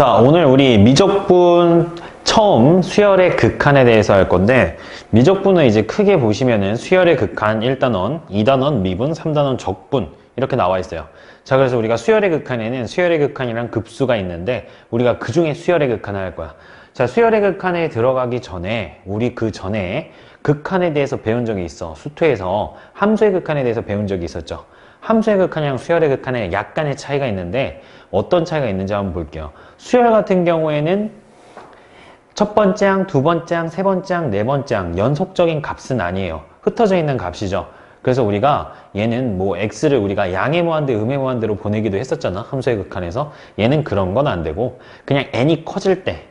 자, 오늘 우리 미적분 처음 수열의 극한에 대해서 할 건데, 미적분은 이제 크게 보시면은 수열의 극한 1단원, 2단원 미분, 3단원 적분 이렇게 나와 있어요. 자, 그래서 우리가 수열의 극한에는 수열의 극한이랑 급수가 있는데, 우리가 그 중에 수열의 극한을 할 거야. 자, 수열의 극한에 들어가기 전에 우리 그 전에 극한에 대해서 배운 적이 있어. 수투에서 함수의 극한에 대해서 배운 적이 있었죠. 함수의 극한이랑 수열의 극한에 약간의 차이가 있는데 어떤 차이가 있는지 한번 볼게요. 수열 같은 경우에는 첫 번째 항, 두 번째 항, 세 번째 항, 네 번째 항 연속적인 값은 아니에요. 흩어져 있는 값이죠. 그래서 우리가 얘는 뭐 x를 우리가 양의 무한대, 음의 무한대로 보내기도 했었잖아. 함수의 극한에서. 얘는 그런 건 안 되고 그냥 n이 커질 때,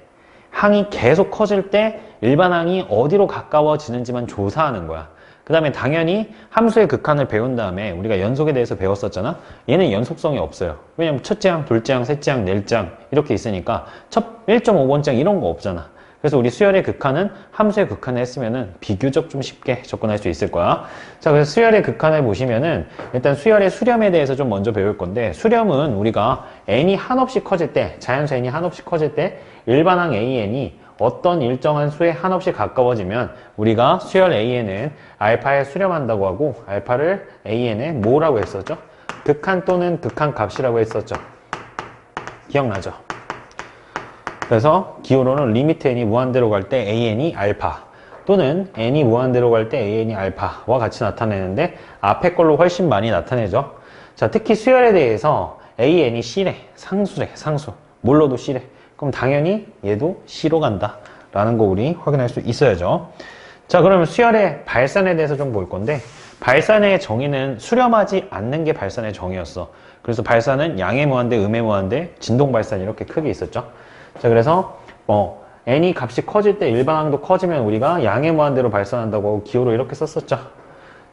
항이 계속 커질 때 일반 항이 어디로 가까워지는지만 조사하는 거야. 그 다음에 당연히 함수의 극한을 배운 다음에 우리가 연속에 대해서 배웠었잖아. 얘는 연속성이 없어요. 왜냐면 첫째 항, 둘째 항, 셋째 항, 넷째 항 이렇게 있으니까 첫 1.5번째 항 이런 거 없잖아. 그래서 우리 수열의 극한은 함수의 극한을 했으면은 비교적 좀 쉽게 접근할 수 있을 거야. 자, 그래서 수열의 극한을 보시면은 일단 수열의 수렴에 대해서 좀 먼저 배울 건데, 수렴은 우리가 n이 한없이 커질 때, 자연수 n이 한없이 커질 때 일반항 an이 어떤 일정한 수에 한없이 가까워지면 우리가 수열 an은 알파에 수렴한다고 하고, 알파를 an에 뭐라고 했었죠? 극한 또는 극한 값이라고 했었죠. 기억나죠? 그래서 기호로는 리미트 n이 무한대로 갈 때 an이 알파, 또는 n이 무한대로 갈 때 an이 알파와 같이 나타내는데 앞에 걸로 훨씬 많이 나타내죠. 자, 특히 수열에 대해서 an이 C래, 상수래, 상수. 뭘로도 C래. 그럼 당연히 얘도 C로 간다 라는 거 우리 확인할 수 있어야죠. 자, 그러면 수열의 발산에 대해서 좀 볼 건데, 발산의 정의는 수렴하지 않는 게 발산의 정의였어. 그래서 발산은 양의 무한대, 음의 무한대, 진동 발산 이렇게 크게 있었죠. 자, 그래서 n이 값이 커질 때 일반항도 커지면 우리가 양의 무한대로 발산한다고 기호로 이렇게 썼었죠.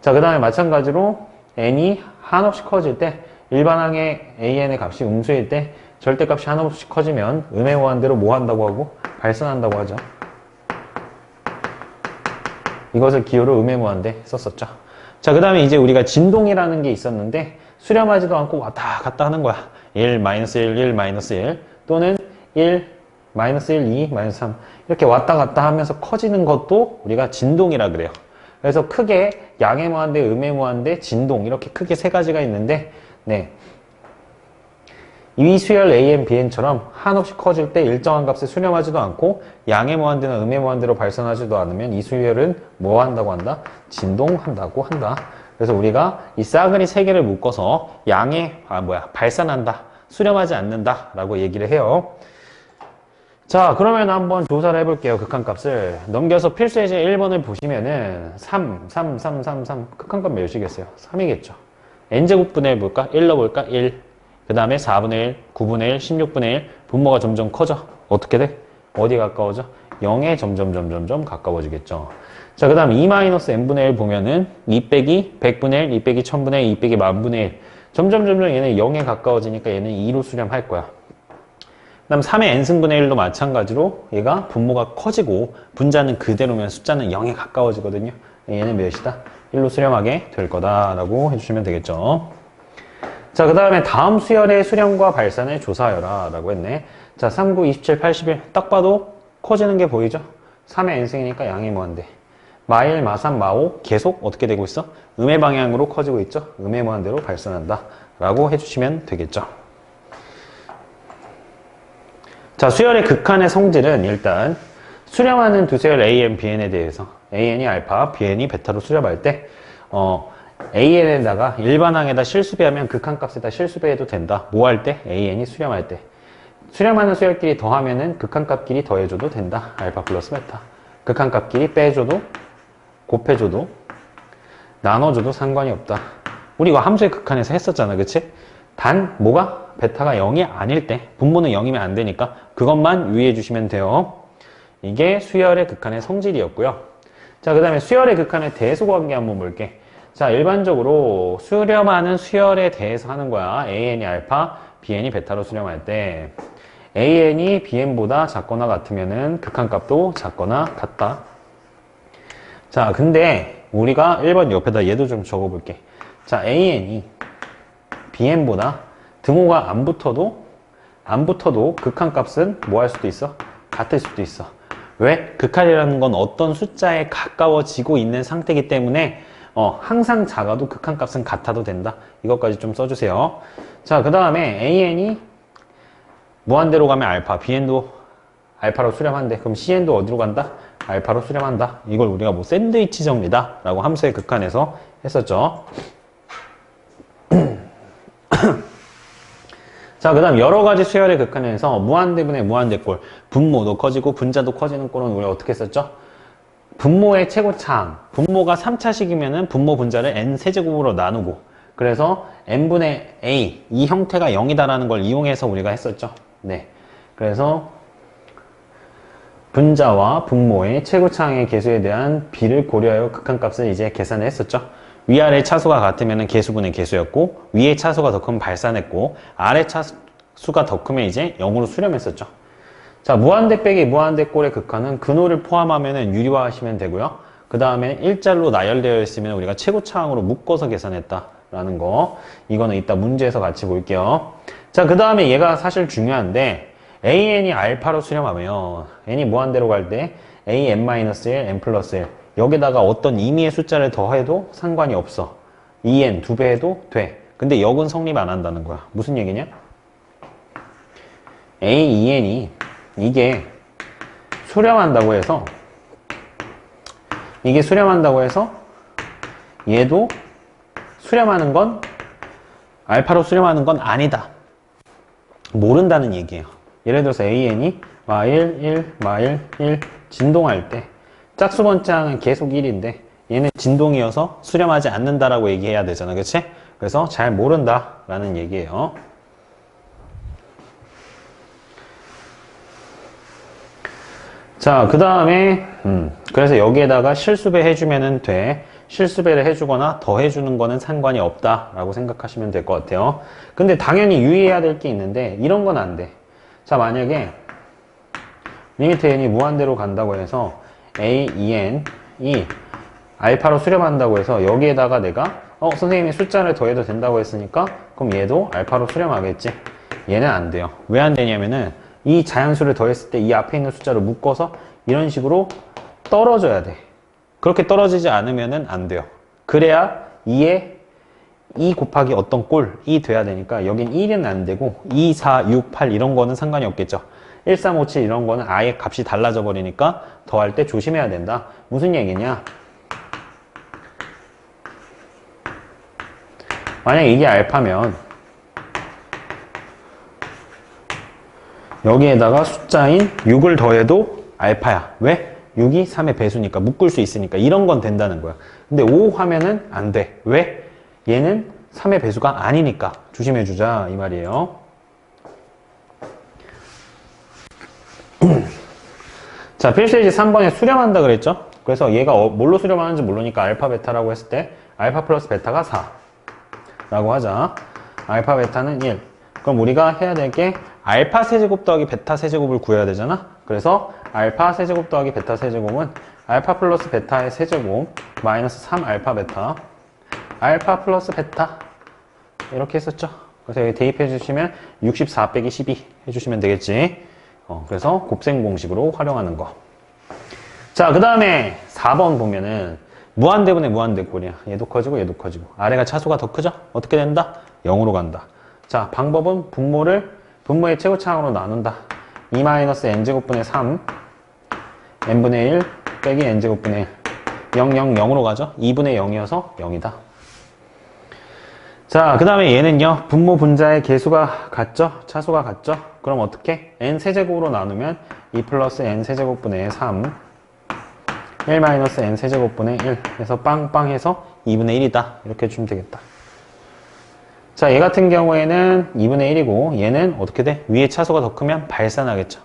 자, 그 다음에 마찬가지로 n이 한없이 커질 때 일반항의 an의 값이 음수일 때 절대값이 한없이 커지면 음의 무한대로 뭐 한다고 하고 발산한다고 하죠. 이것을 기호로 음의 무한대 썼었죠. 자, 그 다음에 이제 우리가 진동이라는 게 있었는데 수렴하지도 않고 왔다 갔다 하는 거야. 1, -1, 1, -1 또는 1, -1, 2, -3 이렇게 왔다 갔다 하면서 커지는 것도 우리가 진동이라 그래요. 그래서 크게 양의 무한대, 음의 무한대, 진동 이렇게 크게 세 가지가 있는데, 네, 이 수열 an, bn처럼 한없이 커질 때 일정한 값에 수렴하지도 않고 양의 무한대나 음의 무한대로 발산하지도 않으면 이 수열은 뭐 한다고 한다? 진동한다고 한다. 그래서 우리가 이 싸그리 세 개를 묶어서 발산한다, 수렴하지 않는다 라고 얘기를 해요. 자, 그러면 한번 조사를 해볼게요. 극한값을 넘겨서 필수 예제 1번을 보시면은 3 극한값 몇이겠어요? 3이겠죠. n제곱분의 1 볼까? 1 넣어볼까? 1. 그 다음에 4분의 1, 9분의 1, 16분의 1. 분모가 점점 커져. 어떻게 돼? 어디 가까워져? 0에 점점 가까워지겠죠. 자, 그 다음 2-n분의 1 보면은 2 빼기 100분의 1, 2 빼기 1000분의 1, 2 빼기 만분의 1. 점점 얘는 0에 가까워지니까 얘는 2로 수렴할 거야. 그 다음 3의 n승분의 1도 마찬가지로 얘가 분모가 커지고 분자는 그대로면 숫자는 0에 가까워지거든요. 얘는 몇이다? 1로 수렴하게 될 거다라고 해주시면 되겠죠. 자, 그 다음에 다음 수열의 수렴과 발산을 조사하여라 라고 했네. 자, 3, 9, 27, 81. 딱 봐도 커지는 게 보이죠? 3의 n승이니까 양의 무한대. 마1, 마3, 마5 계속 어떻게 되고 있어? 음의 방향으로 커지고 있죠? 음의 무한대로 발산한다 라고 해주시면 되겠죠. 자, 수열의 극한의 성질은 일단 수렴하는 두 수열 an, bn에 대해서 an이 알파, bn이 베타로 수렴할 때 an에다가 일반항에다 실수배하면 극한값에다 실수배해도 된다. 뭐 할 때? an이 수렴할 때. 수렴하는 수열끼리 더하면은 극한값끼리 더해줘도 된다. 알파 플러스 베타. 극한값끼리 빼줘도 곱해줘도 나눠줘도 상관이 없다. 우리 이거 함수의 극한에서 했었잖아, 그치? 단 뭐가? 베타가 0이 아닐 때, 분모는 0이면 안 되니까 그것만 유의해 주시면 돼요. 이게 수열의 극한의 성질이었고요. 자, 그 다음에 수열의 극한의 대소관계 한번 볼게. 자, 일반적으로 수렴하는 수열에 대해서 하는 거야. an이 알파, bn이 베타로 수렴할 때 an이 bn보다 작거나 같으면은 극한값도 작거나 같다. 자, 근데 우리가 1번 옆에다 얘도 좀 적어볼게. 자, an이 bn보다 등호가 안 붙어도 안 붙어도 극한값은 뭐 할 수도 있어? 같을 수도 있어. 왜? 극한이라는 건 어떤 숫자에 가까워지고 있는 상태이기 때문에 항상 작아도 극한값은 같아도 된다. 이것까지 좀 써주세요. 자, 그 다음에 AN이 무한대로 가면 알파, BN도 알파로 수렴한대. 그럼 CN도 어디로 간다? 알파로 수렴한다. 이걸 우리가 뭐 샌드위치 정리다 라고 함수의 극한에서 했었죠. 자, 그 다음 여러 가지 수열의 극한에서 무한대분의 무한대꼴, 분모도 커지고 분자도 커지는 꼴은 우리가 어떻게 했었죠? 분모의 최고차항, 분모가 3차식이면은 분모 분자를 n 세제곱으로 나누고, 그래서 n분의 a, 이 형태가 0이다라는 걸 이용해서 우리가 했었죠. 네. 그래서 분자와 분모의 최고차항의 계수에 대한 비를 고려하여 극한값을 이제 계산을 했었죠. 위아래 차수가 같으면 계수분의 계수였고, 위의 차수가 더 크면 발산했고, 아래 차수가 더 크면 이제 0으로 수렴했었죠. 자, 무한대 빼기 무한대꼴의 극한은 근호를 포함하면 유리화하시면 되고요. 그 다음에 일자로 나열되어 있으면 우리가 최고차항으로 묶어서 계산했다라는 거. 이거는 이따 문제에서 같이 볼게요. 자, 그 다음에 얘가 사실 중요한데, AN이 알파로 수렴하면 n이 무한대로 갈 때 AN-1, n 플러스 1 여기다가 어떤 임의의 숫자를 더해도 상관이 없어. 2n 2배 해도 돼. 근데 역은 성립 안 한다는 거야. 무슨 얘기냐? A2n이 이게 수렴한다고 해서 얘도 수렴하는 건 알파로 수렴하는 건 아니다. 모른다는 얘기예요. 예를 들어서 AN이 마일 1, 마일 1 진동할 때 짝수 번째항은 계속 1인데 얘는 진동이어서 수렴하지 않는다라고 얘기해야 되잖아. 그치? 그래서 잘 모른다라는 얘기예요. 자, 그 다음에 그래서 여기에다가 실수배 해주면 돼. 실수배를 해주거나 더 해주는 거는 상관이 없다라고 생각하시면 될 것 같아요. 근데 당연히 유의해야 될 게 있는데 이런 건 안 돼. 자, 만약에 리미트 n이 무한대로 간다고 해서 a, 2n이 알파로 수렴한다고 해서 여기에다가 내가 선생님이 숫자를 더해도 된다고 했으니까 그럼 얘도 알파로 수렴하겠지. 얘는 안 돼요. 왜 안 되냐면은 이 자연수를 더했을 때 이 앞에 있는 숫자를 묶어서 이런 식으로 떨어져야 돼. 그렇게 떨어지지 않으면은 안 돼요. 그래야 2에 2 곱하기 어떤 꼴이 돼야 되니까 여긴 1은 안 되고 2, 4, 6, 8 이런 거는 상관이 없겠죠. 1, 3, 5, 7 이런 거는 아예 값이 달라져 버리니까 더할 때 조심해야 된다. 무슨 얘기냐? 만약에 이게 알파면 여기에다가 숫자인 6을 더해도 알파야. 왜? 6이 3의 배수니까 묶을 수 있으니까 이런 건 된다는 거야. 근데 5 하면은 안 돼. 왜? 얘는 3의 배수가 아니니까 조심해주자 이 말이에요. 자, 필수예제 3번에 수렴한다 그랬죠? 그래서 얘가 뭘로 수렴하는지 모르니까 알파 베타라고 했을 때 알파 플러스 베타가 4 라고 하자. 알파 베타는 1. 그럼 우리가 해야 될 게 알파 세제곱 더하기 베타 세제곱을 구해야 되잖아. 그래서 알파 세제곱 더하기 베타 세제곱은 알파 플러스 베타의 세제곱 마이너스 3 알파 베타 알파 플러스 베타 이렇게 했었죠. 그래서 여기 대입해 주시면 64 빼기 12 해주시면 되겠지. 그래서 곱셈 공식으로 활용하는 거. 자, 그 다음에 4번 보면은 무한대분의 무한대꼴이야. 얘도 커지고 얘도 커지고 아래가 차수가 더 크죠? 어떻게 된다? 0으로 간다. 자, 방법은 분모의 최고차항으로 나눈다. 2-n제곱분의 3 n분의 1 빼기 n제곱분의 1 0, 0, 0으로 가죠? 2분의 0이어서 0이다. 자, 그 다음에 얘는요, 분모 분자의 계수가 같죠? 차수가 같죠? 그럼 어떻게? n 세제곱으로 나누면 2 플러스 n 세제곱분의 3 1 마이너스 n 세제곱분의 1 해서 빵빵 해서 2분의 1이다. 이렇게 해주면 되겠다. 자, 얘 같은 경우에는 2분의 1이고 얘는 어떻게 돼? 위에 차수가 더 크면 발산하겠죠.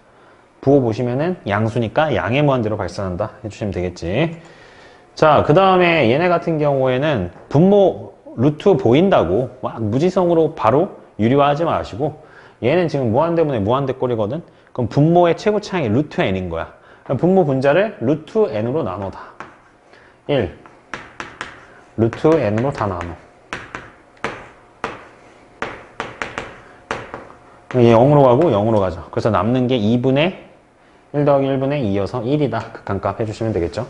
부호 보시면은 양수니까 양의 무한대로 발산한다 해주시면 되겠지. 자, 그 다음에 얘네 같은 경우에는 분모 루트 보인다고 막 무지성으로 바로 유리화하지 마시고 얘는 지금 무한대분의 무한대꼴이거든. 그럼 분모의 최고차항이 루트 n인 거야. 그럼 분모 분자를 루트 n으로 나눠다. 1 루트 n으로 다 나눠. 얘 0으로 가고 0으로 가죠. 그래서 남는 게 2분의 1 더하기 1분의 2여서 1이다. 극한값 해주시면 되겠죠.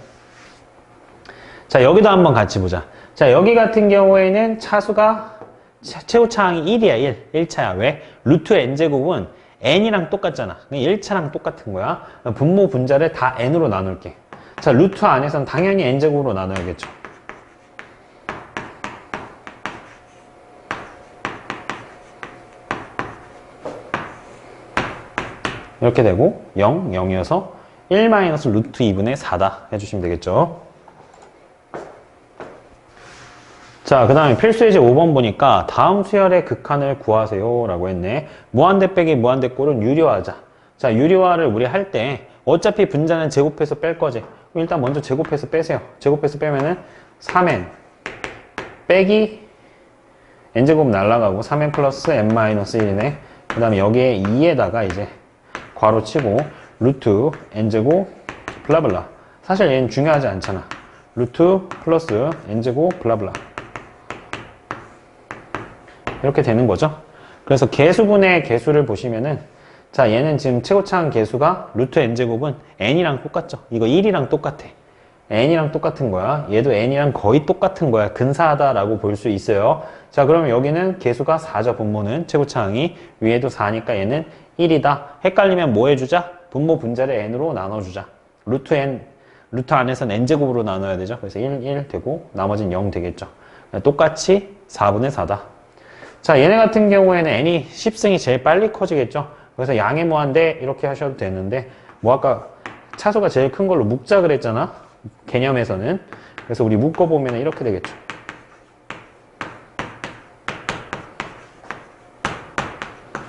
자, 여기도 한번 같이 보자. 자, 여기 같은 경우에는 차수가 최고차항이 1이야. 1차야. 왜? 루트 n제곱은 n이랑 똑같잖아. 1차랑 똑같은 거야. 분모 분자를 다 n으로 나눌게. 자, 루트 안에서는 당연히 n제곱으로 나눠야겠죠. 이렇게 되고 0, 0이어서 1 마이너스 루트 2분의 4다 해주시면 되겠죠. 자, 그 다음에 필수예제 5번 보니까 다음 수열의 극한을 구하세요 라고 했네. 무한대 빼기 무한대 꼴은 유리화하자. 자, 유리화를 우리 할 때 어차피 분자는 제곱해서 뺄 거지. 일단 먼저 제곱해서 빼세요. 제곱해서 빼면은 3n 빼기 n제곱 날라가고 3n 플러스 n-1이네. 그 다음에 여기에 2에다가 이제 괄호 치고 루트 n제곱 블라블라. 사실 얘는 중요하지 않잖아. 루트 플러스 n제곱 블라블라. 이렇게 되는 거죠. 그래서 개수분의 개수를 보시면은 자, 얘는 지금 최고차항 개수가 루트 n제곱은 n이랑 똑같죠. 이거 1이랑 똑같아. n이랑 똑같은 거야. 얘도 n이랑 거의 똑같은 거야. 근사하다라고 볼 수 있어요. 자, 그러면 여기는 개수가 4죠. 분모는 최고차항이 위에도 4니까 얘는 1이다. 헷갈리면 뭐 해주자? 분모 분자를 n으로 나눠주자. 루트 안에서는 n제곱으로 나눠야 되죠. 그래서 1 되고 나머지는 0 되겠죠. 똑같이 4분의 4다. 자, 얘네 같은 경우에는 n이 10승이 제일 빨리 커지겠죠. 그래서 양의 무한대 이렇게 하셔도 되는데 뭐 아까 차수가 제일 큰 걸로 묶자 그랬잖아. 개념에서는. 그래서 우리 묶어보면 이렇게 되겠죠.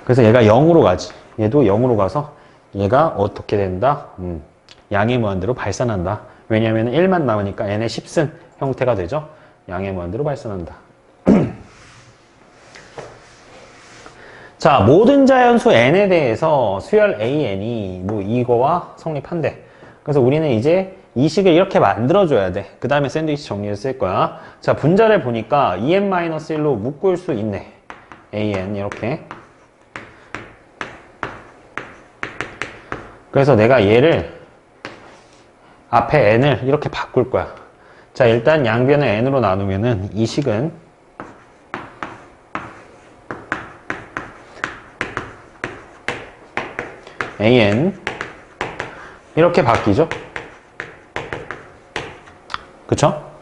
그래서 얘가 0으로 가지. 얘도 0으로 가서 얘가 어떻게 된다? 양의 무한대로 발산한다. 왜냐하면 1만 남으니까 n의 10승 형태가 되죠. 양의 무한대로 발산한다. 자, 모든 자연수 n에 대해서 수열 an이 뭐 이거와 성립한대. 그래서 우리는 이제 이 식을 이렇게 만들어줘야 돼. 그 다음에 샌드위치 정리를 쓸 거야. 자, 분자를 보니까 2n-1로 묶을 수 있네. an 이렇게. 그래서 내가 얘를 앞에 n을 이렇게 바꿀 거야. 자, 일단 양변을 n으로 나누면은 이 식은 an 이렇게 바뀌죠. 그쵸?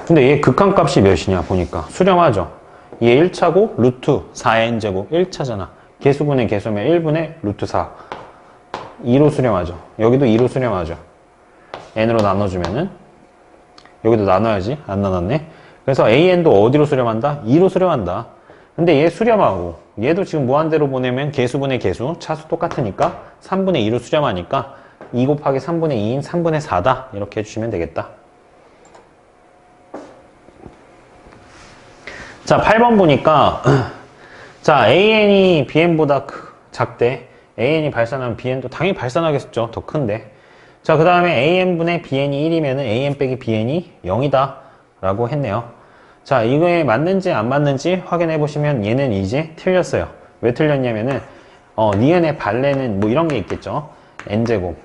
근데 얘 극한값이 몇이냐 보니까 수렴하죠. 얘 1차고 루트 4n제곱 1차잖아. 개수분의 개수면 1분의 루트 4 2로 수렴하죠. 여기도 2로 수렴하죠. n으로 나눠주면은 여기도 나눠야지. 안 나눴네. 그래서 an도 어디로 수렴한다? 2로 수렴한다. 근데 얘 수렴하고 얘도 지금 무한대로 보내면 개수분의 개수 차수 똑같으니까 3분의 2로 수렴하니까 2 곱하기 3분의 2인 3분의 4다. 이렇게 해주시면 되겠다. 자, 8번 보니까 자, an이 bn보다 작대. an이 발산하면 bn도 당연히 발산하겠죠. 더 큰데. 자, 그 다음에 an분의 bn이 1이면 an 빼기 bn이 0이다 라고 했네요. 자, 이거에 맞는지 안 맞는지 확인해 보시면 얘는 이제 틀렸어요. 왜 틀렸냐면은 니은의 발레는 뭐 이런 게 있겠죠. n제곱.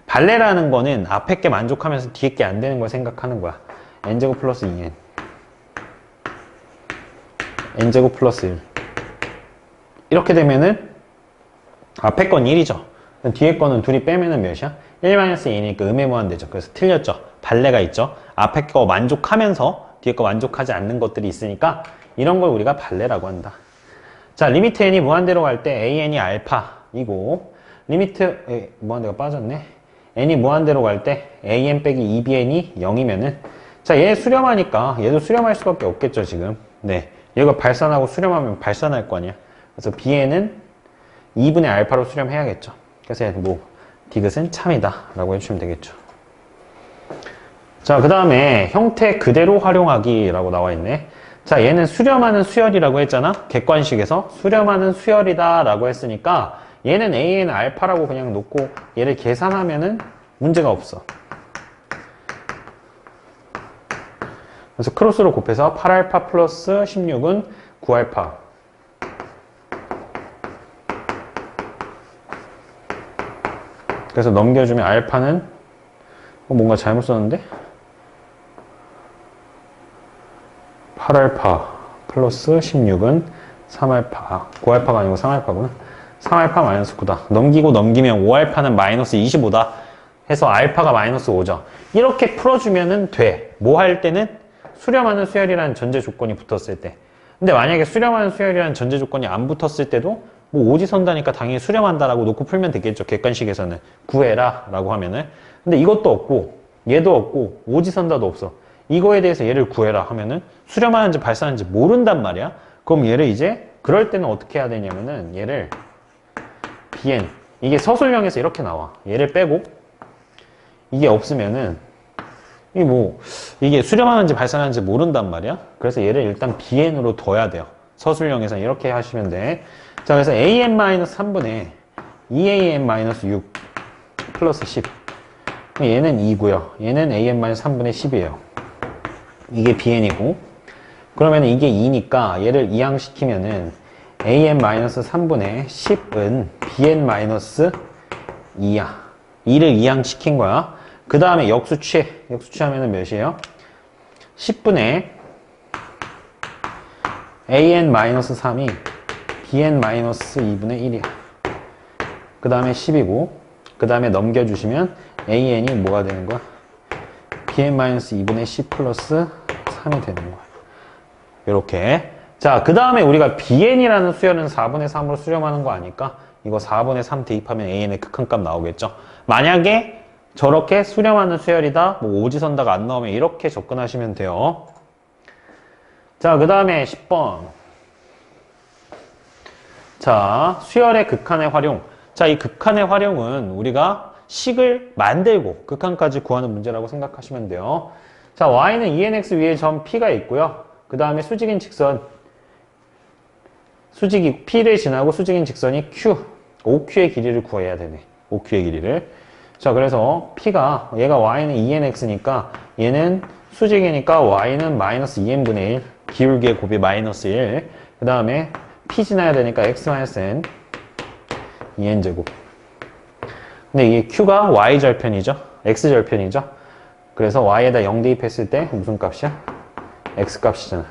발레라는 거는 앞에 게 만족하면서 뒤에 게 안 되는 걸 생각하는 거야. n제곱 플러스 2n. n제곱 플러스 1. 이렇게 되면은 앞에 건 1이죠. 뒤에 거는 둘이 빼면은 몇이야? 1-2니까 음해무한대죠. 그래서 틀렸죠. 발레가 있죠. 앞에 거 만족하면서 뒤에 거 만족하지 않는 것들이 있으니까 이런 걸 우리가 발레라고 한다. 자, 리미트 n이 무한대로 갈 때 an이 알파이고 리미트 무한대가 빠졌네. n이 무한대로 갈 때 an 빼기 2bn이 0이면은 자, 얘 수렴하니까 얘도 수렴할 수밖에 없겠죠, 지금. 네, 얘가 발산하고 수렴하면 발산할 거 아니야. 그래서 bn은 2분의 알파로 수렴해야겠죠. 그래서 뭐 디귿은 참이다 라고 해주시면 되겠죠. 자, 그 다음에 형태 그대로 활용하기 라고 나와 있네. 자, 얘는 수렴하는 수열이라고 했잖아. 객관식에서 수렴하는 수열이다 라고 했으니까 얘는 an 알파라고 그냥 놓고 얘를 계산하면은 문제가 없어. 그래서 크로스로 곱해서 8알파 플러스 16은 9알파 그래서 넘겨주면 알파는 뭔가 잘못 썼는데 8알파 플러스 16은 3알파 9알파가 아니고 3알파구나. 3알파 마이너스 9다. 넘기고 넘기면 5알파는 마이너스 25다 해서 알파가 마이너스 5죠. 이렇게 풀어주면은 돼. 뭐 할 때는 수렴하는 수열이라는 전제 조건이 붙었을 때. 근데 만약에 수렴하는 수열이라는 전제 조건이 안 붙었을 때도 뭐 오지선다니까 당연히 수렴한다라고 놓고 풀면 되겠죠. 객관식에서는 구해라 라고 하면은. 근데 이것도 없고 얘도 없고 오지선다도 없어. 이거에 대해서 얘를 구해라 하면은 수렴하는지 발산하는지 모른단 말이야. 그럼 얘를 이제 그럴 때는 어떻게 해야 되냐면은 얘를 bn 이게 서술형에서 이렇게 나와. 얘를 빼고 이게 없으면은 이게 수렴하는지 발산하는지 모른단 말이야. 그래서 얘를 일단 bn으로 둬야 돼요. 서술형에서 이렇게 하시면 돼. 자, 그래서 an-3분의 2an-6 플러스 10. 얘는 2고요. 얘는 an-3분의 10이에요. 이게 bn이고. 그러면 이게 2니까 얘를 이항시키면은 an-3분의 10은 bn-2야. 2를 이항시킨 거야. 그 다음에 역수 취해. 역수 취하면은 몇이에요? 10분의 an-3이 bn-2분의 1이야. 그 다음에 10이고, 그 다음에 넘겨주시면 an이 뭐가 되는 거야? bn-2분의 10 플러스 3이 되는 거야. 요렇게. 자, 그 다음에 우리가 bn이라는 수열은 4분의 3으로 수렴하는 거 아니까 이거 4분의 3 대입하면 an의 극한값 나오겠죠. 만약에 저렇게 수렴하는 수열이다, 뭐 오지선다가 안 나오면 이렇게 접근하시면 돼요. 자, 그 다음에 10번. 자, 수열의 극한의 활용. 자, 이 극한의 활용은 우리가 식을 만들고 극한까지 구하는 문제라고 생각하시면 돼요. 자, y는 2nx 위에 점 p가 있고요. 그 다음에 수직인 직선, 수직이 p를 지나고 수직인 직선이 q, OQ의 길이를 구해야 되네. OQ의 길이를. 자, 그래서 p가, 얘가 y는 2nx니까 얘는 수직이니까 y는 마이너스 2n분의 1, 기울기의 곱이 마이너스 1. 그 다음에 p 지나야 되니까 x-n 2n제곱. 근데 이게 q가 y절편이죠. x절편이죠. 그래서 y에다 0 대입했을 때 무슨 값이야? x값이잖아.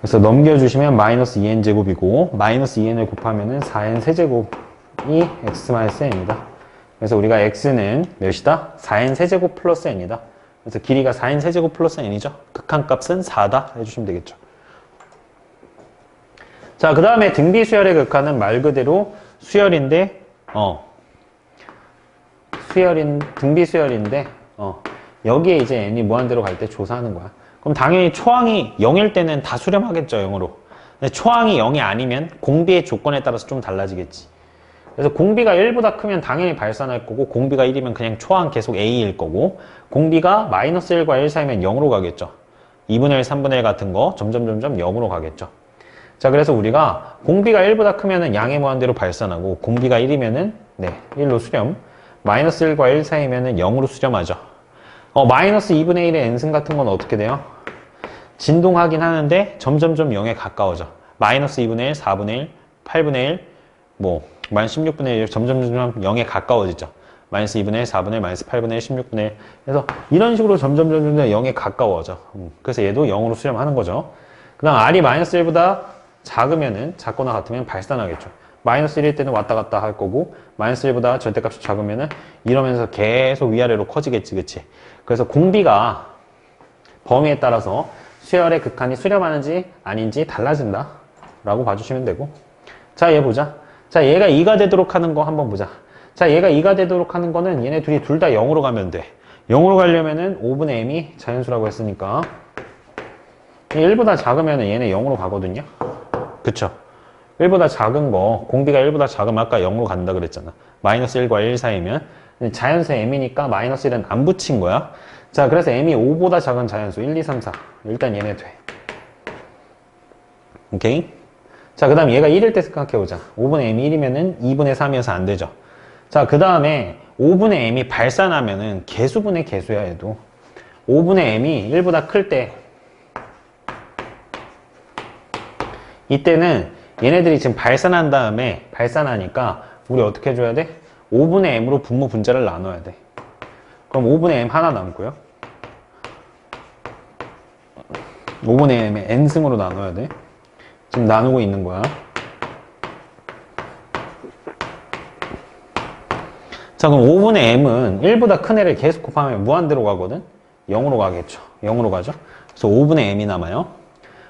그래서 넘겨주시면 마이너스 2n제곱이고 마이너스 2n을 곱하면은 4n 세제곱이 x-n입니다. 그래서 우리가 x는 몇이다? 4n 세제곱 플러스 n이다. 그래서 길이가 4n 세제곱 플러스 n이죠. 극한값은 4다 해주시면 되겠죠. 자, 그 다음에 등비수열의 극한은 말 그대로 수열인데 등비수열인데 여기에 이제 n이 무한대로 갈 때 조사하는 거야. 그럼 당연히 초항이 0일 때는 다 수렴하겠죠, 0으로. 근데 초항이 0이 아니면 공비의 조건에 따라서 좀 달라지겠지. 그래서 공비가 1보다 크면 당연히 발산할 거고, 공비가 1이면 그냥 초항 계속 A일 거고, 공비가 마이너스 1과 1 사이면 0으로 가겠죠. 2분의 1, 3분의 1 같은 거 점점점점 0으로 가겠죠. 자, 그래서 우리가 공비가 1보다 크면은 양의 무한대로 발산하고, 공비가 1이면은 1로 수렴, 마이너스 1과 1 사이면은 0으로 수렴하죠. 마이너스 2분의 1의 n승 같은 건 어떻게 돼요? 진동하긴 하는데 점점점 0에 가까워져. 마이너스 2분의 1, 4분의 1, 8분의 1, 마이너스 16분의 1 점점점 0에 가까워지죠. 마이너스 2분의 1, 4분의 1, 마이너스 8분의 1, 16분의 1. 그래서 이런 식으로 점점점 0에 가까워져. 그래서 얘도 0으로 수렴하는 거죠. 그 다음 R이 마이너스 1보다 작거나 같으면 발산하겠죠. 마이너스 1일 때는 왔다 갔다 할 거고, 마이너스 1보다 절대값이 작으면은 이러면서 계속 위아래로 커지겠지, 그치? 그래서 공비가 범위에 따라서 수열의 극한이 수렴하는지 아닌지 달라진다 라고 봐주시면 되고. 자, 얘 보자. 자, 얘가 2가 되도록 하는 거 한번 보자. 자, 얘가 2가 되도록 하는 거는 얘네 둘이 둘 다 0으로 가면 돼. 0으로 가려면은 5분의 m이 자연수라고 했으니까 1보다 작으면은 얘네 0으로 가거든요. 그쵸? 1보다 작은 거, 공비가 1보다 작으면 아까 0으로 간다 그랬잖아. 마이너스 1과 1 사이면. 자연수 m이니까 마이너스 1은 안 붙인 거야. 자, 그래서 m이 5보다 작은 자연수 1, 2, 3, 4. 일단 얘네 돼. 오케이? 자, 그 다음 얘가 1일 때 생각해보자. 5분의 m이 1이면은 2분의 3이어서 안 되죠. 자, 그 다음에 5분의 m이 발산하면은 개수분의 개수야, 얘도. 5분의 m이 1보다 클 때, 이때는 얘네들이 지금 발산한 다음에 발산하니까 우리 어떻게 해줘야 돼? 5분의 m으로 분모 분자를 나눠야 돼. 그럼 5분의 m 하나 남고요. 5분의 m의 n승으로 나눠야 돼. 지금 나누고 있는 거야. 자, 그럼 5분의 m은 1보다 큰 애를 계속 곱하면 무한대로 가거든? 0으로 가겠죠. 0으로 가죠. 그래서 5분의 m이 남아요.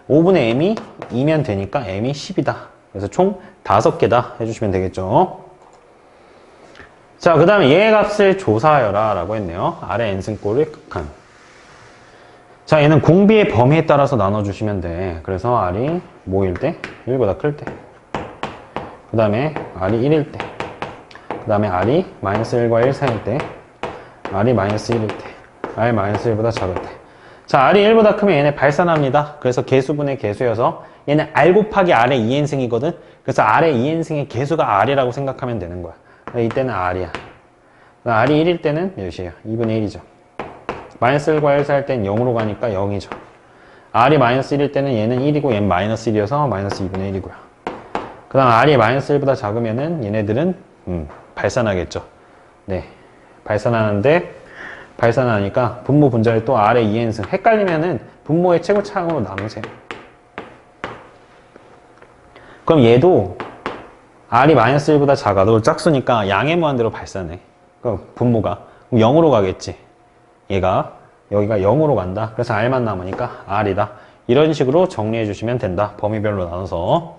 5분의 m이 2면 되니까 m이 10이다. 그래서 총 5개다 해주시면 되겠죠. 자, 그 다음에 얘의 값을 조사하여라 라고 했네요. 아래 n승꼴의 극한. 자, 얘는 공비의 범위에 따라서 나눠주시면 돼. 그래서 r이 뭐일 때? 1보다 클 때. 그 다음에 r이 1일 때. 그 다음에 r이 -1과 1 사이일 때. r이 -1일 때. r -1보다 작을 때. 자, r이 1보다 크면 얘네 발산합니다. 그래서 개수분의 개수여서 얘는 r 곱하기 r의 2n승이거든. 그래서 r의 2n승의 개수가 r이라고 생각하면 되는 거야. 이때는 r이야. r이 1일 때는 몇이에요? 2분의 1이죠. -1과 1 사이일 때는 0으로 가니까 0이죠. r이 -1일 때는 얘는 1이고 얘는 -1이어서 -2분의 1이고요. 그 다음 r이 -1보다 작으면은 얘네들은 발산하겠죠. 네, 발산하니까 분모 분자를 또 r의 2n승. 헷갈리면은 분모의 최고차항으로 나누세요. 그럼 얘도 r이 -1보다 작아도 짝수니까 양의 무한대로 발산해. 그럼 분모가 그럼 0으로 가겠지. 얘가 여기가 0으로 간다. 그래서 r만 남으니까 r이다. 이런 식으로 정리해 주시면 된다. 범위별로 나눠서.